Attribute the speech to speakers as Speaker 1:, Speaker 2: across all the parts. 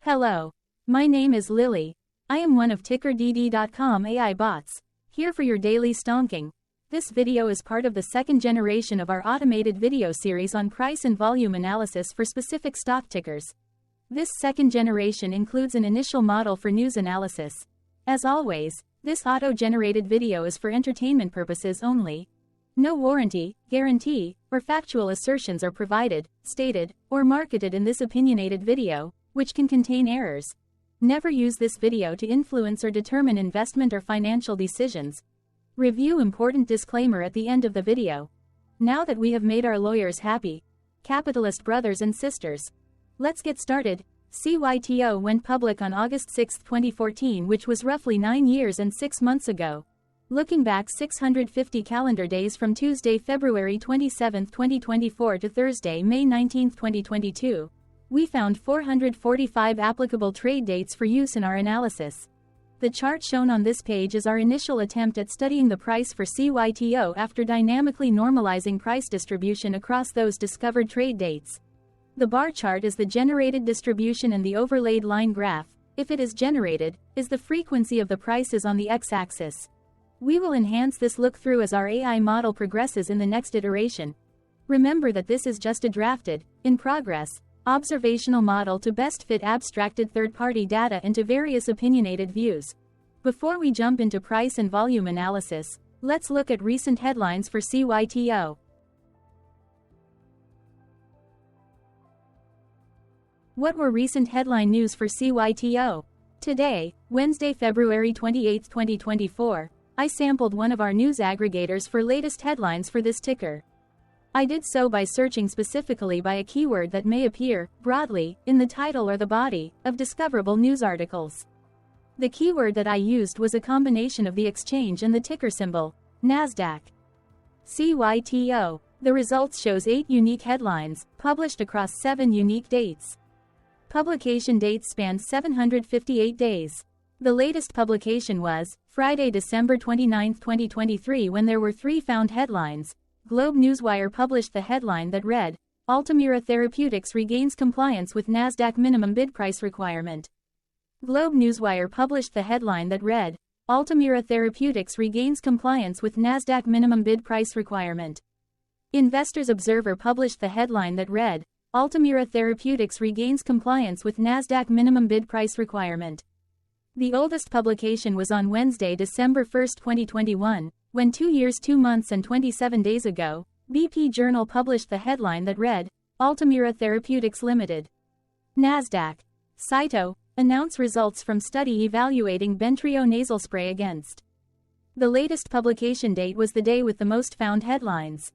Speaker 1: Hello. My name is Lily. I am one of TickerDD.com AI bots, here for your daily stonking. This video is part of the second generation of our automated video series on price and volume analysis for specific stock tickers. This second generation includes an initial model for news analysis. As always, this auto-generated video is for entertainment purposes only. No warranty, guarantee, or factual assertions are provided, stated, or marketed in this opinionated video, which can contain errors. Never use this video to influence or determine investment or financial decisions. Review important disclaimer at the end of the video. Now that we have made our lawyers happy, capitalist brothers and sisters, let's get started. CYTO went public on August 6, 2014, which was roughly 9 years and 6 months ago. Looking back 650 calendar days from Tuesday, February 27, 2024 to Thursday, May 19, 2022, we found 445 applicable trade dates for use in our analysis. The chart shown on this page is our initial attempt at studying the price for CYTO after dynamically normalizing price distribution across those discovered trade dates. The bar chart is the generated distribution and the overlaid line graph, if it is generated, is the frequency of the prices on the x-axis. We will enhance this look-through as our AI model progresses in the next iteration. Remember that this is just a drafted, in progress, observational model to best fit abstracted third-party data into various opinionated views. Before we jump into price and volume analysis, let's look at recent headlines for CYTO. What were recent headline news for CYTO? Today, Wednesday, February 28, 2024, I sampled one of our news aggregators for latest headlines for this ticker. I did so by searching specifically by a keyword that may appear, broadly, in the title or the body, of discoverable news articles. The keyword that I used was a combination of the exchange and the ticker symbol, NASDAQ. CYTO. The results shows 8 unique headlines, published across 7 unique dates. Publication dates spanned 758 days. The latest publication was, Friday, December 29, 2023, when there were 3 found headlines. Globe Newswire published the headline that read, Altamira Therapeutics regains compliance with NASDAQ minimum bid price requirement. Globe Newswire published the headline that read, Altamira Therapeutics regains compliance with NASDAQ minimum bid price requirement. Investors Observer published the headline that read, Altamira Therapeutics regains compliance with NASDAQ minimum bid price requirement. The oldest publication was on Wednesday, December 1, 2021. When 2 years, 2 months and 27 days ago, BP Journal published the headline that read, Altamira Therapeutics Limited. NASDAQ. CYTO, announce results from study evaluating Bentrio nasal spray against. The latest publication date was the day with the most found headlines.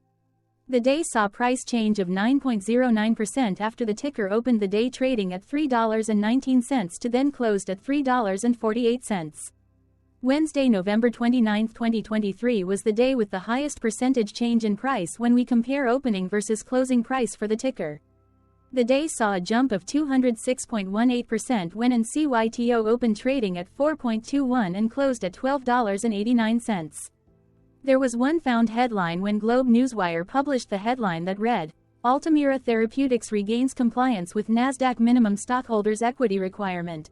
Speaker 1: The day saw price change of 9.09% after the ticker opened the day trading at $3.19 to then closed at $3.48. Wednesday, November 29, 2023 was the day with the highest percentage change in price when we compare opening versus closing price for the ticker. The day saw a jump of 206.18% when CYTO opened trading at $4.21 and closed at $12.89. There was one found headline when Globe Newswire published the headline that read, Altamira Therapeutics regains compliance with NASDAQ minimum stockholders' equity requirement.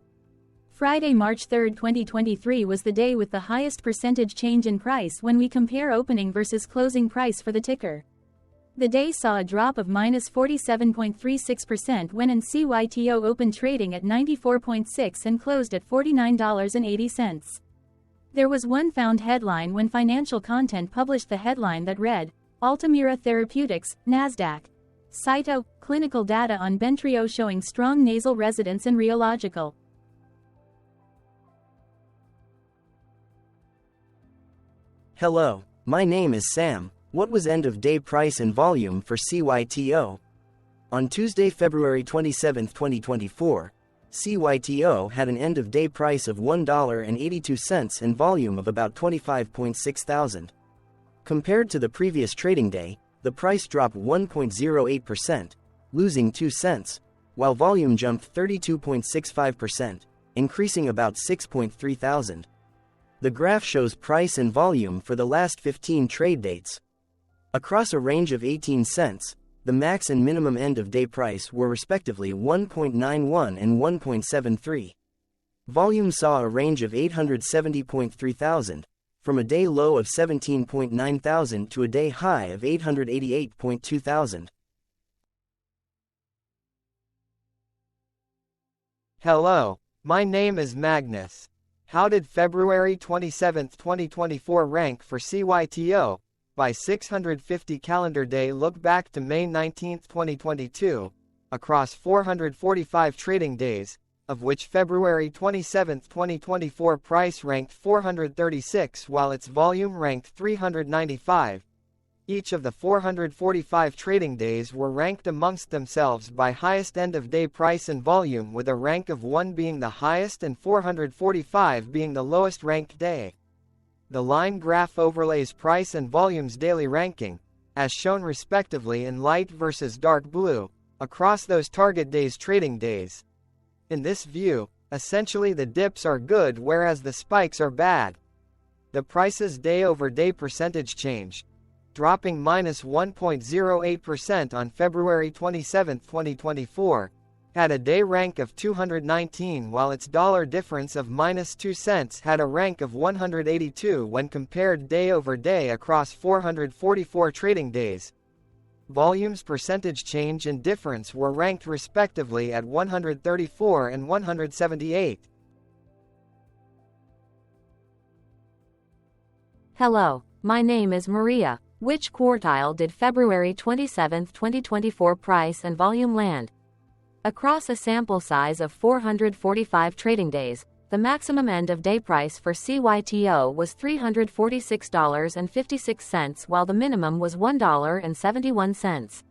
Speaker 1: Friday, March 3, 2023 was the day with the highest percentage change in price when we compare opening versus closing price for the ticker. The day saw a drop of -47.36% when CYTO opened trading at $94.6 and closed at $49.80. There was one found headline when Financial Content published the headline that read, Altamira Therapeutics, NASDAQ. CYTO, clinical data on Bentrio showing strong nasal resonance and rheological.
Speaker 2: Hello, my name is Sam. What was end-of-day price and volume for CYTO? On Tuesday, February 27, 2024, CYTO had an end-of-day price of $1.82 and volume of about 25.6 thousand. Compared to the previous trading day, the price dropped 1.08%, losing 2 cents, while volume jumped 32.65%, increasing about 6.3 thousand. The graph shows price and volume for the last 15 trade dates. Across a range of 18 cents, the max and minimum end-of-day price were respectively 1.91 and 1.73. Volume saw a range of 870.3 thousand, from a day low of 17.9 thousand to a day high of 888.2 thousand.
Speaker 3: Hello, my name is Magnus. How did February 27, 2024 rank for CYTO? By 650 calendar day look back to May 19, 2022, across 445 trading days, of which February 27, 2024 price ranked 436 while its volume ranked 395. Each of the 445 trading days were ranked amongst themselves by highest end-of-day price and volume, with a rank of 1 being the highest and 445 being the lowest ranked day. The line graph overlays price and volume's daily ranking, as shown respectively in light versus dark blue, across those target days' trading days. In this view, essentially the dips are good whereas the spikes are bad. The price's day-over-day percentage change, dropping -1.08% on February 27, 2024, had a day rank of 219 while its dollar difference of -2 cents had a rank of 182 when compared day over day across 444 trading days. Volume's percentage change and difference were ranked respectively at 134 and 178.
Speaker 1: Hello, my name is Maria. Which quartile did February 27, 2024 price and volume land? Across a sample size of 445 trading days, the maximum end-of-day price for CYTO was $346.56 while the minimum was $1.71.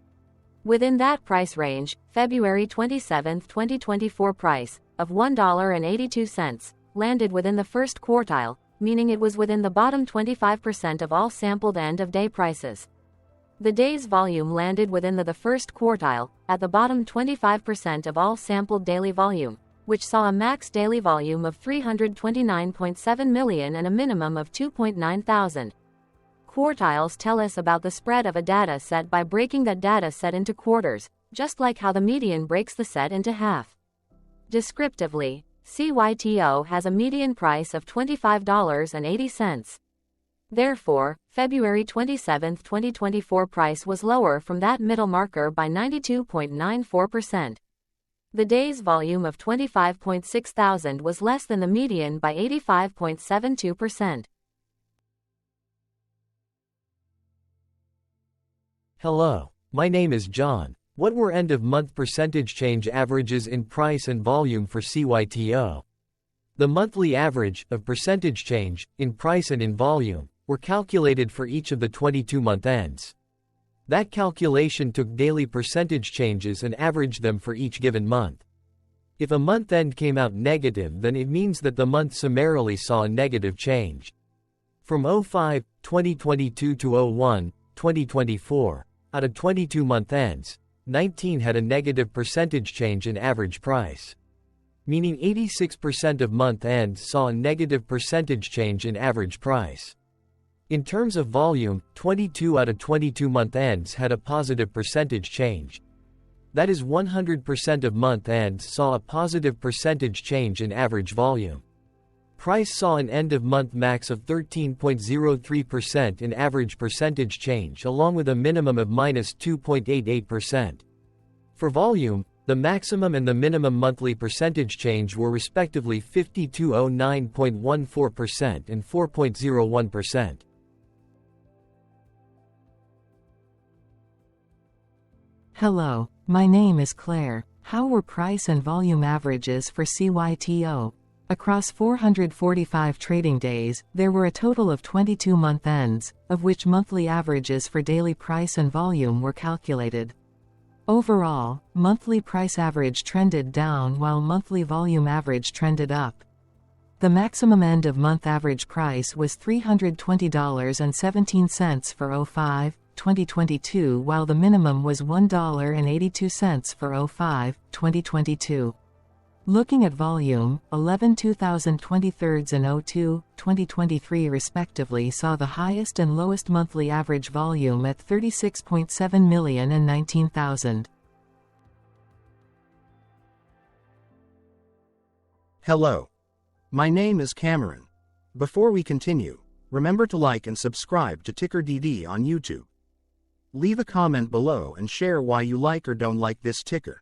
Speaker 1: Within that price range, February 27, 2024 price, of $1.82, landed within the first quartile, meaning it was within the bottom 25% of all sampled end-of-day prices. The day's volume landed within the first quartile, at the bottom 25% of all sampled daily volume, which saw a max daily volume of 329.7 million and a minimum of 2.9 thousand. Quartiles tell us about the spread of a data set by breaking that data set into quarters, just like how the median breaks the set into half. Descriptively, CYTO has a median price of $25.80. Therefore, February 27, 2024 price was lower from that middle marker by 92.94%. The day's volume of 25.6 thousand was less than the median by 85.72%.
Speaker 4: Hello, my name is John. What were end-of-month percentage change averages in price and volume for CYTO? The monthly average of percentage change in price and in volume were calculated for each of the 22-month ends. That calculation took daily percentage changes and averaged them for each given month. If a month end came out negative, then it means that the month summarily saw a negative change. From 05, 2022 to 01, 2024, out of 22-month ends, 19 had a negative percentage change in average price. Meaning 86% of month ends saw a negative percentage change in average price. In terms of volume, 22 out of 22 month ends had a positive percentage change. That is 100% of month ends saw a positive percentage change in average volume. Price saw an end-of-month max of 13.03% in average percentage change along with a minimum of -2.88%. For volume, the maximum and the minimum monthly percentage change were respectively 5209.14% and 4.01%.
Speaker 5: Hello, my name is Claire. How were price and volume averages for CYTO? Across 445 trading days, there were a total of 22 month ends, of which monthly averages for daily price and volume were calculated. Overall, monthly price average trended down while monthly volume average trended up. The maximum end-of-month average price was $320.17 for 05, 2022 while the minimum was $1.82 for 05, 2022. Looking at volume, 11 2023 and 02 2023 respectively saw the highest and lowest monthly average volume at 36.7 million and 19,000.
Speaker 6: Hello. My name is Cameron. Before we continue, remember to like and subscribe to TickerDD on YouTube. Leave a comment below and share why you like or don't like this ticker.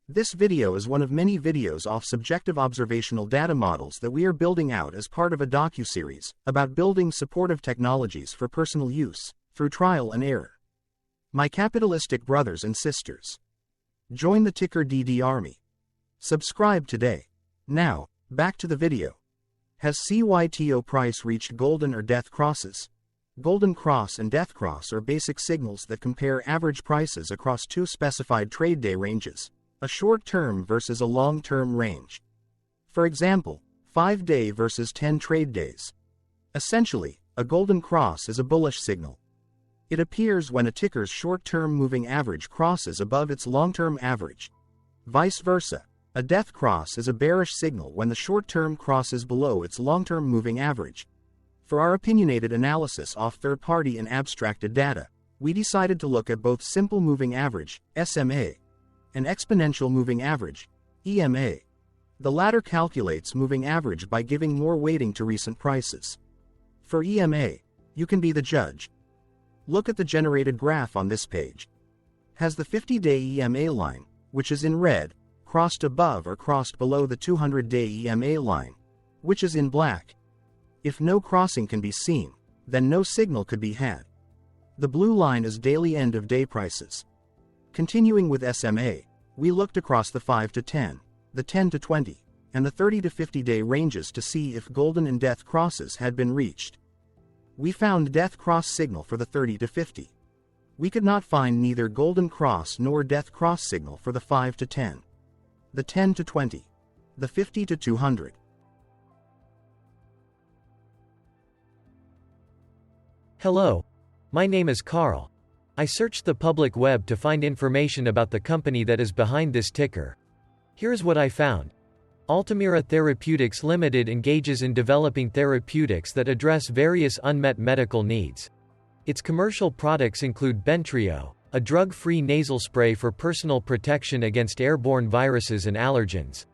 Speaker 6: This video is one of many videos off subjective observational data models that we are building out as part of a docuseries about building supportive technologies for personal use, through trial and error. My capitalistic brothers and sisters, join the TickerDD army. Subscribe today. Now, back to the video. Has CYTO price reached golden or death crosses? Golden cross and death cross are basic signals that compare average prices across two specified trade day ranges, a short-term versus a long-term range. For example, 5-day versus 10 trade days. Essentially, a golden cross is a bullish signal. It appears when a ticker's short-term moving average crosses above its long-term average. Vice versa, a death cross is a bearish signal when the short-term crosses below its long-term moving average. For our opinionated analysis off third-party and abstracted data, we decided to look at both simple moving average, SMA, and exponential moving average, EMA. The latter calculates moving average by giving more weighting to recent prices. For EMA, you can be the judge. Look at the generated graph on this page. Has the 50-day EMA line, which is in red, crossed above or crossed below the 200-day EMA line, which is in black? If no crossing can be seen, then no signal could be had. The blue line is daily end-of-day prices. Continuing with SMA, we looked across the 5 to 10, the 10 to 20, and the 30 to 50-day ranges to see if golden and death crosses had been reached. We found death cross signal for the 30 to 50. We could not find neither golden cross nor death cross signal for the 5 to 10, the 10 to 20, the 50 to 200.
Speaker 4: Hello. My name is Carl. I searched the public web to find information about the company that is behind this ticker. Here's what I found. Altamira Therapeutics Limited engages in developing therapeutics that address various unmet medical needs. Its commercial products include Bentrio, a drug-free nasal spray for personal protection against airborne viruses and allergens.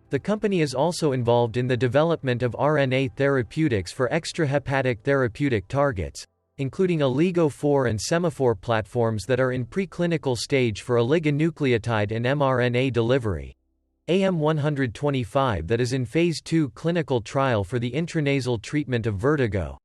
Speaker 4: The company is also involved in the development of RNA therapeutics for extrahepatic therapeutic targets, including oligo-4 and semaphore platforms that are in preclinical stage for oligonucleotide and mRNA delivery. AM125 that is in Phase 2 clinical trial for the intranasal treatment of vertigo.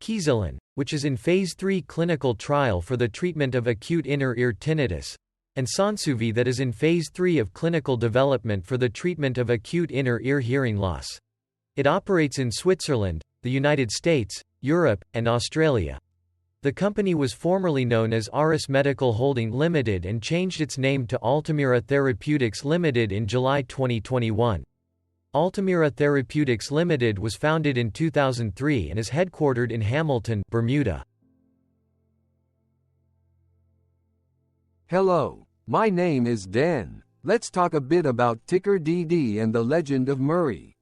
Speaker 4: Keyzilin, which is in Phase 3 clinical trial for the treatment of acute inner ear tinnitus. And Sansuvi that is in Phase 3 of clinical development for the treatment of acute inner ear hearing loss. It operates in Switzerland, the United States, Europe, and Australia. The company was formerly known as Aris Medical Holding Limited and changed its name to Altamira Therapeutics Limited in July 2021. Altamira Therapeutics Limited was founded in 2003 and is headquartered in Hamilton, Bermuda.
Speaker 7: Hello, my name is Dan. Let's talk a bit about TickerDD and the legend of Murray.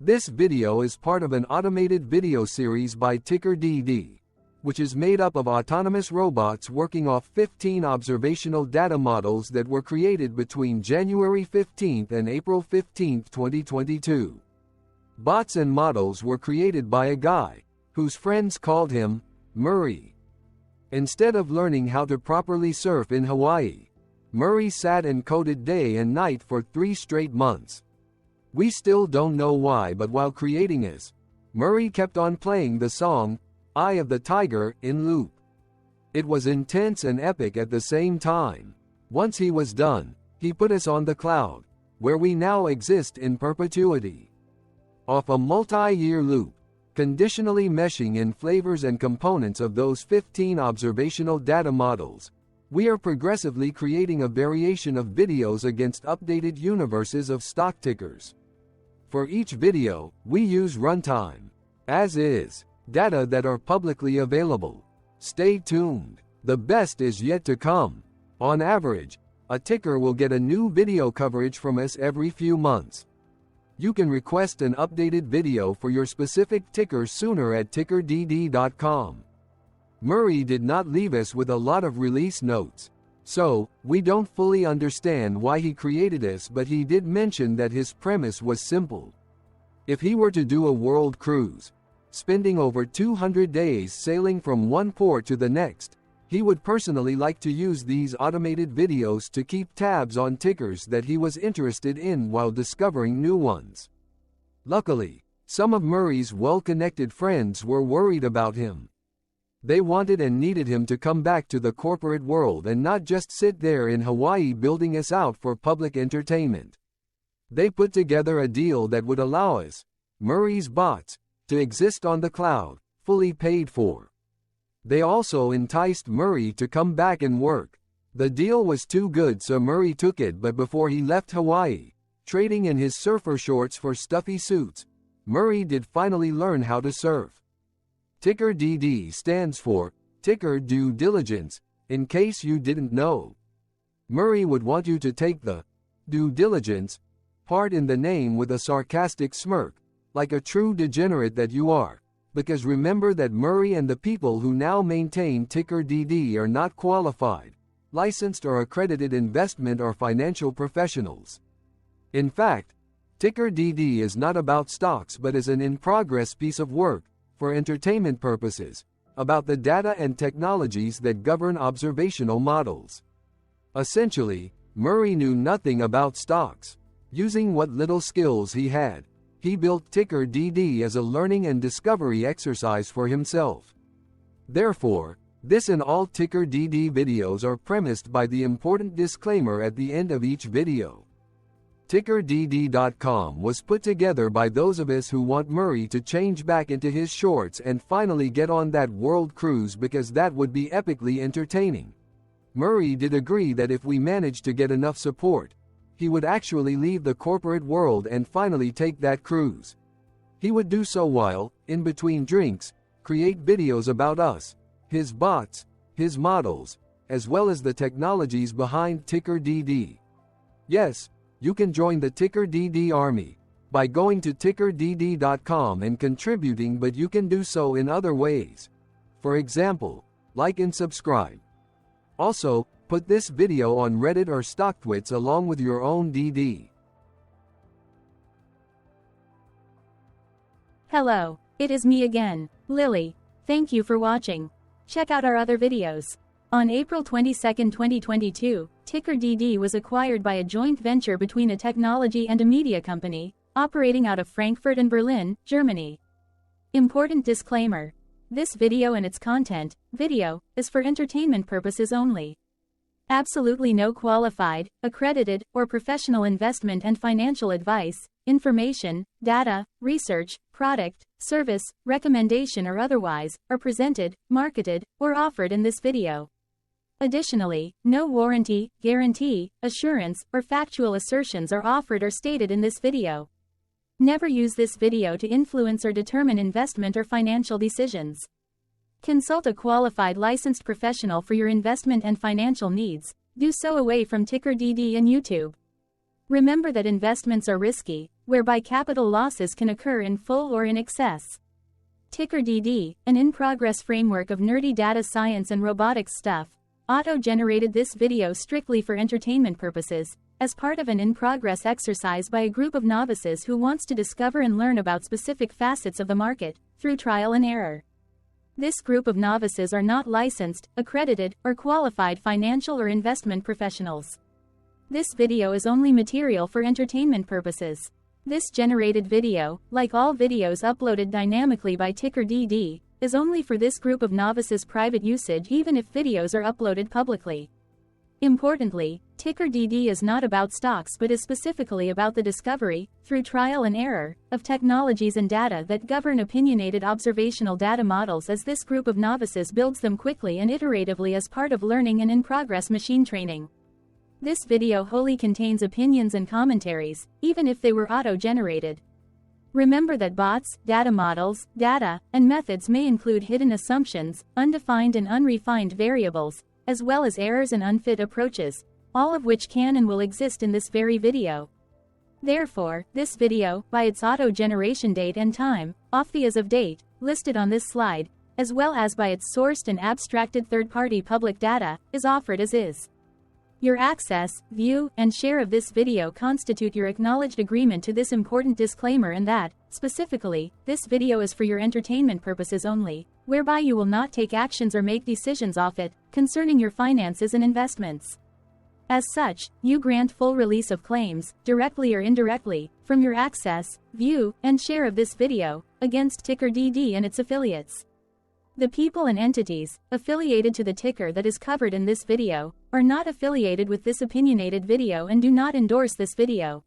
Speaker 7: This video is part of an automated video series by TickerDD, which is made up of autonomous robots working off 15 observational data models that were created between January 15 and April 15, 2022. Bots and models were created by a guy, whose friends called him Murray. Instead of learning how to properly surf in Hawaii, Murray sat and coded day and night for 3 straight months. We still don't know why, but while creating this, Murray kept on playing the song Eye of the Tiger in loop. It was intense and epic at the same time. Once he was done, he put us on the cloud, where we now exist in perpetuity. Off a multi-year loop, conditionally meshing in flavors and components of those 15 observational data models, we are progressively creating a variation of videos against updated universes of stock tickers. For each video, we use runtime, as is, data that are publicly available. Stay tuned. The best is yet to come. On average, a ticker will get a new video coverage from us every few months. You can request an updated video for your specific ticker sooner at TickerDD.com. Murray did not leave us with a lot of release notes. So, we don't fully understand why he created this, but he did mention that his premise was simple. If he were to do a world cruise, spending over 200 days sailing from one port to the next, he would personally like to use these automated videos to keep tabs on tickers that he was interested in while discovering new ones. Luckily, some of Murray's well-connected friends were worried about him. They wanted and needed him to come back to the corporate world and not just sit there in Hawaii building us out for public entertainment. They put together a deal that would allow us, Murray's bots, to exist on the cloud, fully paid for. They also enticed Murray to come back and work. The deal was too good, so Murray took it, but before he left Hawaii, trading in his surfer shorts for stuffy suits, Murray did finally learn how to surf. TickerDD stands for Ticker Due Diligence, in case you didn't know. Murray would want you to take the due diligence part in the name with a sarcastic smirk, like a true degenerate that you are, because remember that Murray and the people who now maintain TickerDD are not qualified, licensed or accredited investment or financial professionals. In fact, TickerDD is not about stocks but is an in-progress piece of work, for entertainment purposes, about the data and technologies that govern observational models. Essentially, Murray knew nothing about stocks. Using what little skills he had, he built TickerDD as a learning and discovery exercise for himself. Therefore, this and all TickerDD videos are premised by the important disclaimer at the end of each video. TickerDD.com was put together by those of us who want Murray to change back into his shorts and finally get on that world cruise, because that would be epically entertaining. Murray did agree that if we managed to get enough support, he would actually leave the corporate world and finally take that cruise. He would do so while, in between drinks, create videos about us, his bots, his models, as well as the technologies behind TickerDD. Yes, you can join the TickerDD army by going to TickerDD.com and contributing, but you can do so in other ways. For example, like and subscribe. Also, put this video on Reddit or StockTwits along with your own DD.
Speaker 1: Hello, it is me again, Lily. Thank you for watching. Check out our other videos. On April 22, 2022, TickerDD was acquired by a joint venture between a technology and a media company, operating out of Frankfurt and Berlin, Germany. Important disclaimer. This video and its content, is for entertainment purposes only. Absolutely no qualified, accredited, or professional investment and financial advice, information, data, research, product, service, recommendation or otherwise, are presented, marketed, or offered in this video. Additionally, no warranty, guarantee, assurance, or factual assertions are offered or stated in this video. Never use this video to influence or determine investment or financial decisions. Consult a qualified licensed professional for your investment and financial needs. Do so away from TickerDD and YouTube. Remember that investments are risky, whereby capital losses can occur in full or in excess. TickerDD, an in-progress framework of nerdy data science and robotics stuff, auto-generated this video strictly for entertainment purposes, as part of an in-progress exercise by a group of novices who wants to discover and learn about specific facets of the market, through trial and error. This group of novices are not licensed, accredited, or qualified financial or investment professionals. This video is only material for entertainment purposes. This generated video, like all videos uploaded dynamically by TickerDD, is only for this group of novices' private usage even if videos are uploaded publicly. Importantly, TickerDD is not about stocks but is specifically about the discovery, through trial and error, of technologies and data that govern opinionated observational data models as this group of novices builds them quickly and iteratively as part of learning and in-progress machine training. This video wholly contains opinions and commentaries, even if they were auto-generated. Remember that bots, data models, data, and methods may include hidden assumptions, undefined and unrefined variables, as well as errors and unfit approaches. all of which can and will exist in this very video. Therefore, this video, by its auto-generation date and time, off the as of date, listed on this slide, as well as by its sourced and abstracted third-party public data, is offered as is. Your access, view, and share of this video constitute your acknowledged agreement to this important disclaimer, and that, specifically, this video is for your entertainment purposes only, whereby you will not take actions or make decisions off it, concerning your finances and investments. As such, you grant full release of claims, directly or indirectly, from your access, view, and share of this video, against TickerDD and its affiliates. The people and entities affiliated to the ticker that is covered in this video are not affiliated with this opinionated video and do not endorse this video.